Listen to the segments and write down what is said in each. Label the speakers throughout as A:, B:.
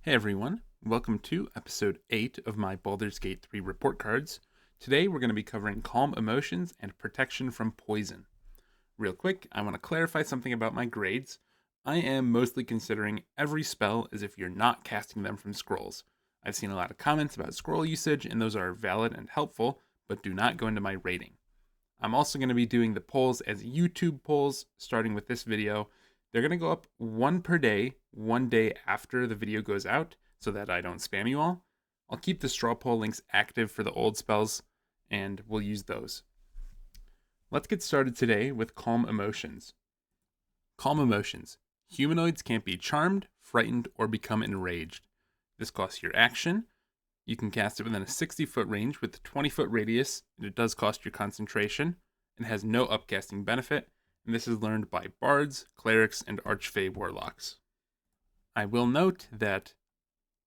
A: Hey everyone, welcome to episode 8 of my Baldur's Gate 3 report cards. Today we're going to be covering calm emotions and protection from poison. Real quick, I want to clarify something about my grades. I am mostly considering every spell as if you're not casting them from scrolls. I've seen a lot of comments about scroll usage and those are valid and helpful, but do not go into my rating. I'm also going to be doing the polls as YouTube polls starting with this video. They're going to go up one per day, one day after the video goes out, so that I don't spam you all. I'll keep the straw poll links active for the old spells, and we'll use those. Let's get started today with calm emotions. Calm emotions. Humanoids can't be charmed, frightened, or become enraged. This costs your action. You can cast it within a 60-foot range with a 20-foot radius, and it does cost your concentration. It has no upcasting benefit, and this is learned by bards, clerics, and archfey warlocks. I will note that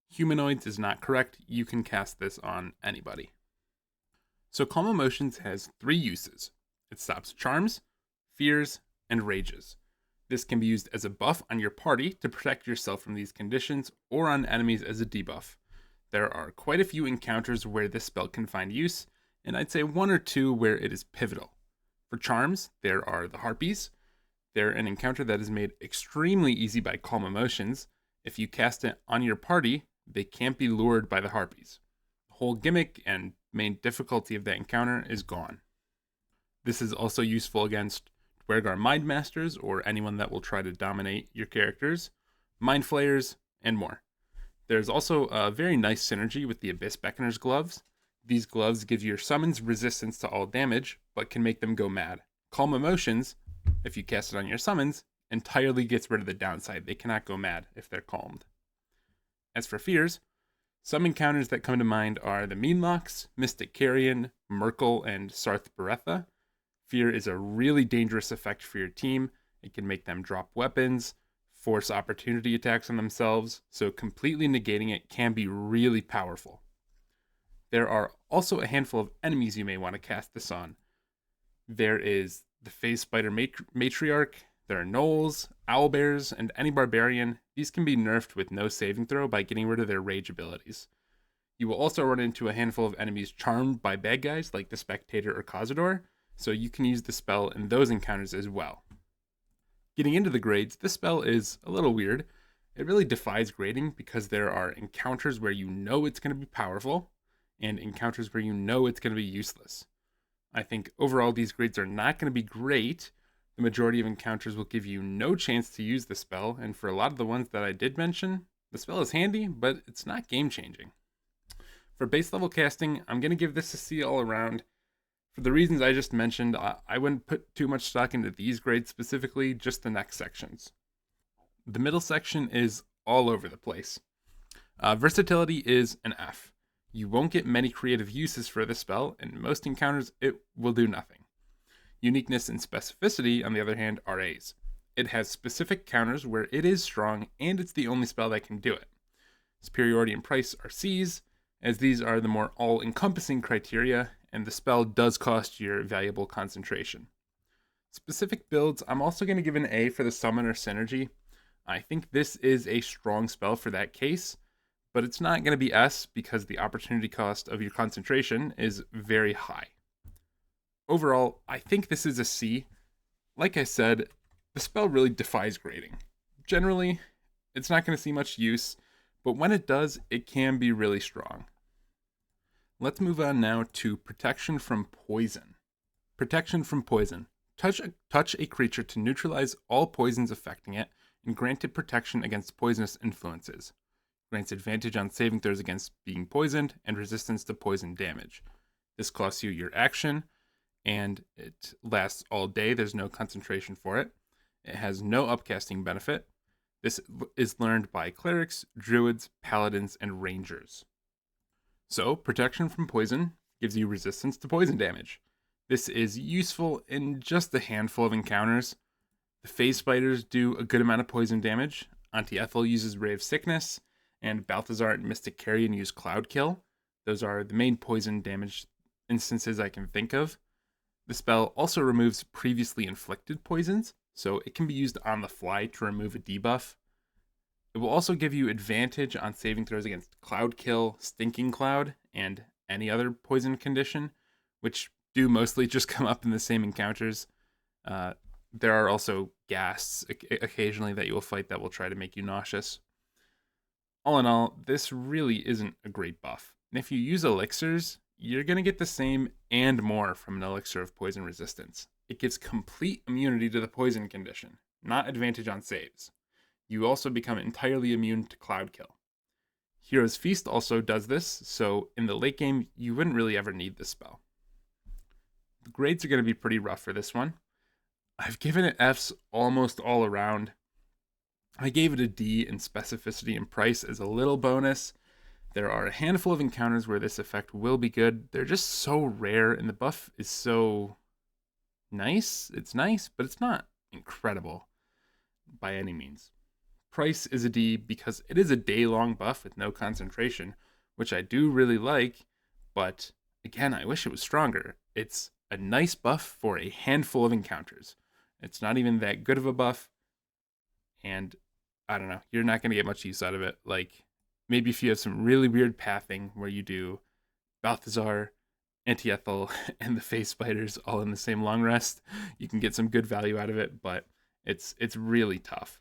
A: humanoids is not correct. You can cast this on anybody. So Calm Emotions has 3 uses. It stops charms, fears, and rages. This can be used as a buff on your party to protect yourself from these conditions, or on enemies as a debuff. There are quite a few encounters where this spell can find use, and I'd say 1 or 2 where it is pivotal. For charms, there are the Harpies. They're an encounter that is made extremely easy by Calm Emotions. If you cast it on your party, they can't be lured by the Harpies. The whole gimmick and main difficulty of that encounter is gone. This is also useful against Dwergar Mindmasters or anyone that will try to dominate your characters, Mind Flayers, and more. There's also a very nice synergy with the Abyss Beckoner's gloves. These gloves give your summons resistance to all damage, but can make them go mad. Calm Emotions, if you cast it on your summons, entirely gets rid of the downside. They cannot go mad if they're calmed. As for fears, some encounters that come to mind are the Meanlocks, Mystic Carrion, Merkel, and Sarth Baretha. Fear is a really dangerous effect for your team. It can make them drop weapons, force opportunity attacks on themselves, so completely negating it can be really powerful. There are also a handful of enemies you may want to cast this on. There is the Phase Spider Matriarch, there are Gnolls, Owlbears, and any Barbarian. These can be nerfed with no saving throw by getting rid of their rage abilities. You will also run into a handful of enemies charmed by bad guys like the Spectator or Cazador, so you can use the spell in those encounters as well. Getting into the grades, this spell is a little weird. It really defies grading because there are encounters where you know it's going to be powerful, and encounters where you know it's going to be useless. I think overall these grades are not going to be great. The majority of encounters will give you no chance to use the spell, and for a lot of the ones that I did mention, the spell is handy, but it's not game-changing. For base level casting, I'm going to give this a C all around. For the reasons I just mentioned, I wouldn't put too much stock into these grades specifically, just the next sections. The middle section is all over the place. Versatility is an F. You won't get many creative uses for this spell, and in most encounters it will do nothing. Uniqueness and specificity, on the other hand, are A's. It has specific counters where it is strong, and it's the only spell that can do it. Superiority and price are C's, as these are the more all-encompassing criteria, and the spell does cost your valuable concentration. Specific builds, I'm also going to give an A for the Summoner Synergy. I think this is a strong spell for that case, but it's not going to be S because the opportunity cost of your concentration is very high. Overall, I think this is a C. Like I said, the spell really defies grading. Generally, it's not going to see much use, but when it does, it can be really strong. Let's move on now to Protection from Poison. Protection from Poison. Touch a creature to neutralize all poisons affecting it, and grant it protection against poisonous influences. Grants advantage on saving throws against being poisoned, and resistance to poison damage. This costs you your action, and it lasts all day. There's no concentration for it. It has no upcasting benefit. This is learned by clerics, druids, paladins, and rangers. So, protection from poison gives you resistance to poison damage. This is useful in just a handful of encounters. The Phase Spiders do a good amount of poison damage. Auntie Ethel uses Ray of Sickness, and Balthazar and Mystic Carrion use Cloud Kill. Those are the main poison damage instances I can think of. The spell also removes previously inflicted poisons, so it can be used on the fly to remove a debuff. It will also give you advantage on saving throws against Cloud Kill, Stinking Cloud, and any other poison condition, which do mostly just come up in the same encounters. There are also ghasts occasionally that you will fight that will try to make you nauseous. All in all, this really isn't a great buff. And if you use elixirs, you're going to get the same and more from an elixir of poison resistance. It gives complete immunity to the poison condition, not advantage on saves. You also become entirely immune to Cloud Kill. Hero's Feast also does this, so in the late game, you wouldn't really ever need this spell. The grades are going to be pretty rough for this one. I've given it Fs almost all around. I gave it a D in specificity and price as a little bonus. There are a handful of encounters where this effect will be good. They're just so rare, and the buff is so nice. It's nice, but it's not incredible by any means. Price is a D because it is a day-long buff with no concentration, which I do really like, but again, I wish it was stronger. It's a nice buff for a handful of encounters. It's not even that good of a buff, and I don't know, you're not going to get much use out of it. Like, maybe if you have some really weird pathing where you do Balthazar, Anti-Ethel, and the Face Spiders all in the same long rest, you can get some good value out of it, but it's really tough.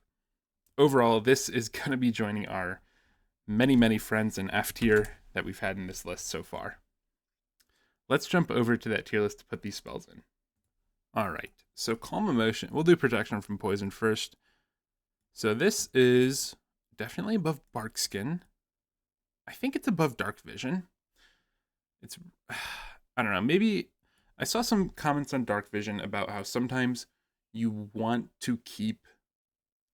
A: Overall, this is going to be joining our many friends in F tier that we've had in this list so far. Let's jump over to that tier list to put these spells in. All right, so Calm Emotion. We'll do Protection from Poison first. So this is definitely above Barkskin. I think it's above Dark Vision. It's, I don't know, maybe I saw some comments on Dark Vision about how sometimes you want to keep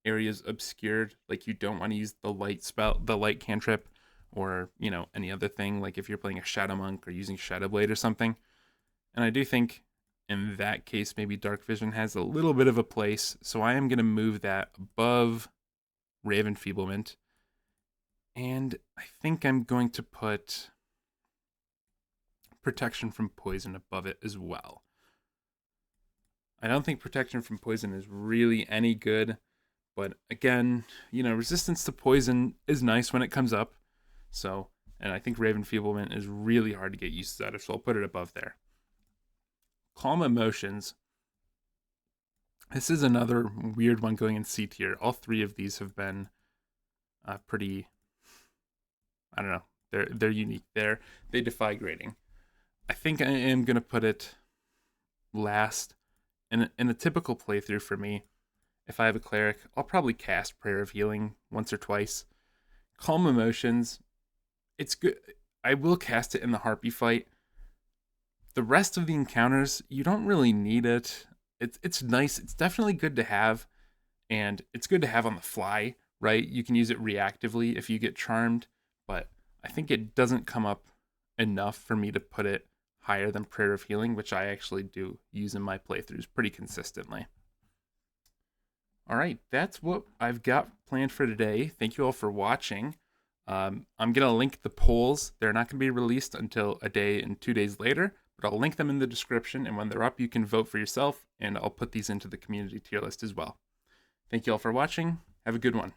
A: areas obscured, like you don't want to use the light spell, the light cantrip, or, you know, any other thing, like if you're playing a Shadow Monk or using Shadow Blade or something. And I do think in that case, maybe Dark Vision has a little bit of a place, so I am going to move that above Rave Enfeeblement. And I think I'm going to put Protection from Poison above it as well. I don't think Protection from Poison is really any good, but again, you know, resistance to poison is nice when it comes up. So, and I think Rave Enfeeblement is really hard to get used out of, so I'll put it above there. Calm Emotions. This is another weird one going in C tier. All three of these have been pretty, I don't know, they're unique. They defy grading. I think I am going to put it last. In a typical playthrough for me, if I have a cleric, I'll probably cast Prayer of Healing once or twice. Calm Emotions, it's good. I will cast it in the Harpy fight. The rest of the encounters, you don't really need it. It's nice. It's definitely good to have, and it's good to have on the fly, right? You can use it reactively if you get charmed, but I think it doesn't come up enough for me to put it higher than Prayer of Healing, which I actually do use in my playthroughs pretty consistently. All right, that's what I've got planned for today. Thank you all for watching. I'm going to link the polls. They're not going to be released until a day and 2 days later, but I'll link them in the description, and when they're up, you can vote for yourself, and I'll put these into the community tier list as well. Thank you all for watching. Have a good one.